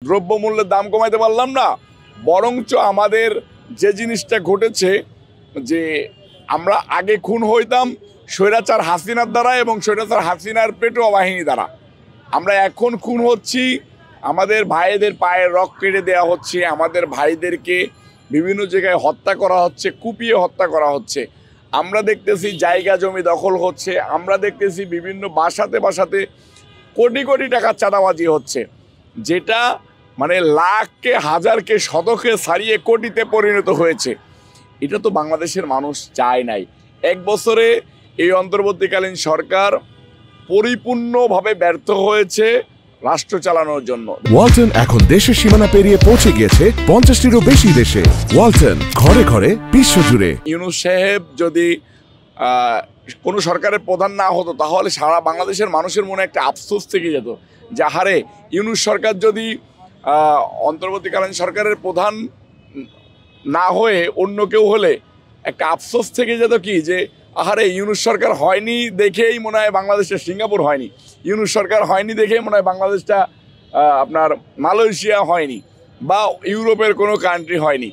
দ্রব্যমূল্যের দাম কমাইতে পারলাম না, বরঞ্চ আমাদের যে জিনিসটা ঘটেছে যে আমরা আগে খুন হইতাম স্বৈরাচার হাসিনার দ্বারা এবং স্বৈরাচার হাসিনার পেটোয়া বাহিনী দ্বারা। আমরা এখন খুন হচ্ছি, আমাদের ভাইদের পায়ের রক কেটে দেওয়া হচ্ছে, আমাদের ভাইদেরকে বিভিন্ন জায়গায় হত্যা করা হচ্ছে, কুপিয়ে হত্যা করা হচ্ছে। আমরা দেখতেছি জায়গা জমি দখল হচ্ছে, আমরা দেখতেছি বিভিন্ন বাসাতে কোটি কোটি টাকার চাঁদাবাজি হচ্ছে, যেটা মানে লাখকে হাজারকে শতকে ছাড়িয়ে কোটিতে পরিণত হয়েছে। এটা তো বাংলাদেশের মানুষ চায় নাই। এক বছরে এই অন্তর্বর্তীকালীন সরকার পরিপূর্ণভাবে ব্যর্থ হয়েছে রাষ্ট্র চালানোর জন্য। ওয়ালটন এখন দেশের সীমানা পেরিয়ে পৌঁছে গিয়েছে 50টিরও বেশি দেশে। ওয়ালটন, ঘরে ঘরে বিশ্বজুড়ে। ইউনূস সাহেব যদি কোনো সরকারের প্রধান না হতো, তাহলে সারা বাংলাদেশের মানুষের মনে একটা আফসোস থেকে যেত যে আহারে, ইউনূস সরকার যদি অন্তর্বর্তীকালীন সরকারের প্রধান না হয়ে অন্য কেউ হলে একটা আফসোস থেকে যেত কি যে আহারে, ইউনূস সরকার হয়নি দেখেই মনে হয় বাংলাদেশের সিঙ্গাপুর হয়নি, ইউনূস সরকার হয়নি দেখেই মনে হয় বাংলাদেশটা আপনার মালয়েশিয়া হয়নি বা ইউরোপের কোনো কান্ট্রি হয়নি।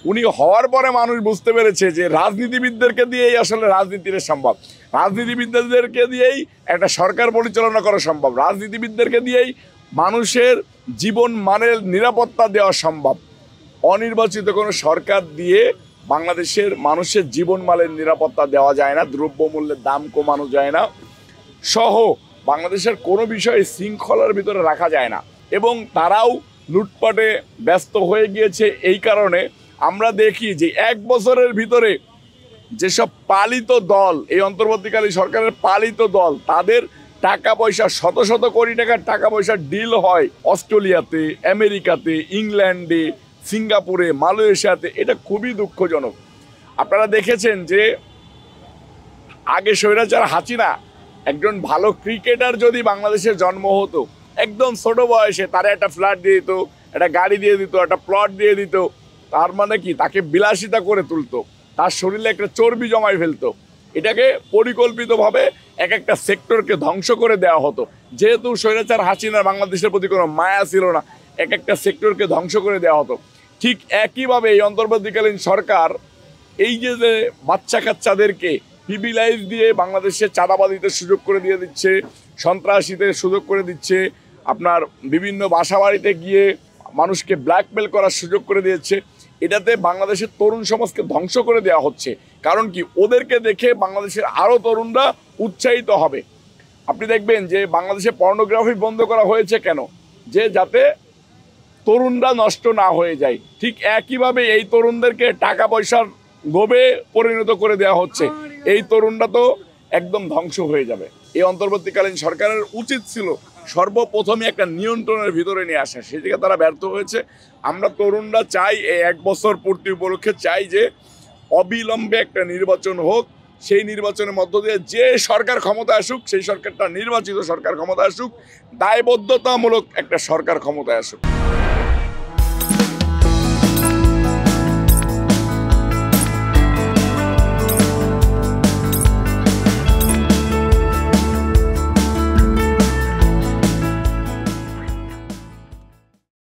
উনি হওয়ার পরে মানুষ বুঝতে পেরেছে যে রাজনীতিবিদদেরকে দিয়েই আসলে রাজনীতির সম্ভব, রাজনীতিবিদদেরকে দিয়েই একটা সরকার পরিচালনা করা সম্ভব, রাজনীতিবিদদেরকে দিয়েই মানুষের জীবন মানের নিরাপত্তা দেওয়া সম্ভব। অনির্বাচিত কোনো সরকার দিয়ে বাংলাদেশের মানুষের জীবন মানের নিরাপত্তা দেওয়া যায় না, দ্রব্যমূল্যের দাম কমানো যায় না, সহ বাংলাদেশের কোনো বিষয়ে শৃঙ্খলার ভিতরে রাখা যায় না। এবং তারাও লুটপাটে ব্যস্ত হয়ে গিয়েছে। এই কারণে আমরা দেখি যে এক বছরের ভিতরে যেসব পালিত দল, এই অন্তর্বর্তীকালীন সরকারের পালিত দল, তাদের টাকা পয়সা শত শত কোটি টাকার টাকা পয়সার ডিল হয় অস্ট্রেলিয়াতে, আমেরিকাতে, ইংল্যান্ডে, সিঙ্গাপুরে, মালয়েশিয়াতে। এটা খুবই দুঃখজনক। আপনারা দেখেছেন যে আগে স্বৈরাচার হাসিনা একজন ভালো ক্রিকেটার যদি বাংলাদেশের জন্ম হতো, একদম ছোট বয়সে তারা একটা ফ্ল্যাট দিয়ে দিত, একটা গাড়ি দিয়ে দিত, একটা প্লট দিয়ে দিত। তার মানে কি, তাকে বিলাসিতা করে তুলতো, তার শরীরে একটা চর্বি জমায় ফেলতো। এটাকে পরিকল্পিতভাবে এক একটা সেক্টরকে ধ্বংস করে দেওয়া হতো। যেহেতু স্বৈরাচার হাসিনার বাংলাদেশের প্রতি কোনো মায়া ছিল না, এক একটা সেক্টরকে ধ্বংস করে দেওয়া হতো। ঠিক একইভাবে এই অন্তর্বর্তীকালীন সরকার এই যে বাচ্চা কাচ্চাদেরকে পিবিলাইজ দিয়ে বাংলাদেশের চাঁদাবাদিতে সুযোগ করে দিয়ে দিচ্ছে, সন্ত্রাসীতে সুযোগ করে দিচ্ছে, আপনার বিভিন্ন বাসা বাড়িতে গিয়ে মানুষকে ব্ল্যাকমেল করার সুযোগ করে দিয়েছে। এটাতে বাংলাদেশের তরুণ সমাজকে ধ্বংস করে দেওয়া হচ্ছে। কারণ কি, ওদেরকে দেখে বাংলাদেশের আরও তরুণরা উৎসাহিত হবে। আপনি দেখবেন যে বাংলাদেশে পর্নোগ্রাফি বন্ধ করা হয়েছে কেন? যে যাতে তরুণরা নষ্ট না হয়ে যায়। ঠিক একইভাবে এই তরুণদেরকে টাকা পয়সার লোভে পরিণত করে দেওয়া হচ্ছে। এই তরুণরা তো একদম ধ্বংস হয়ে যাবে। এই অন্তর্বর্তীকালীন সরকারের উচিত ছিল সর্বপ্রথমে একটা নিয়ন্ত্রণের ভিতরে নিয়ে আসা, সেদিকে তারা ব্যর্থ হয়েছে। আমরা তরুণরা চাই, এই এক বছর পূর্তি উপলক্ষে চাই যে অবিলম্বে একটা নির্বাচন হোক। সেই নির্বাচনের মধ্য দিয়ে যে সরকার ক্ষমতা আসুক, সেই সরকারটা নির্বাচিত সরকার ক্ষমতা আসুক, দায়বদ্ধতামূলক একটা সরকার ক্ষমতায় আসুক।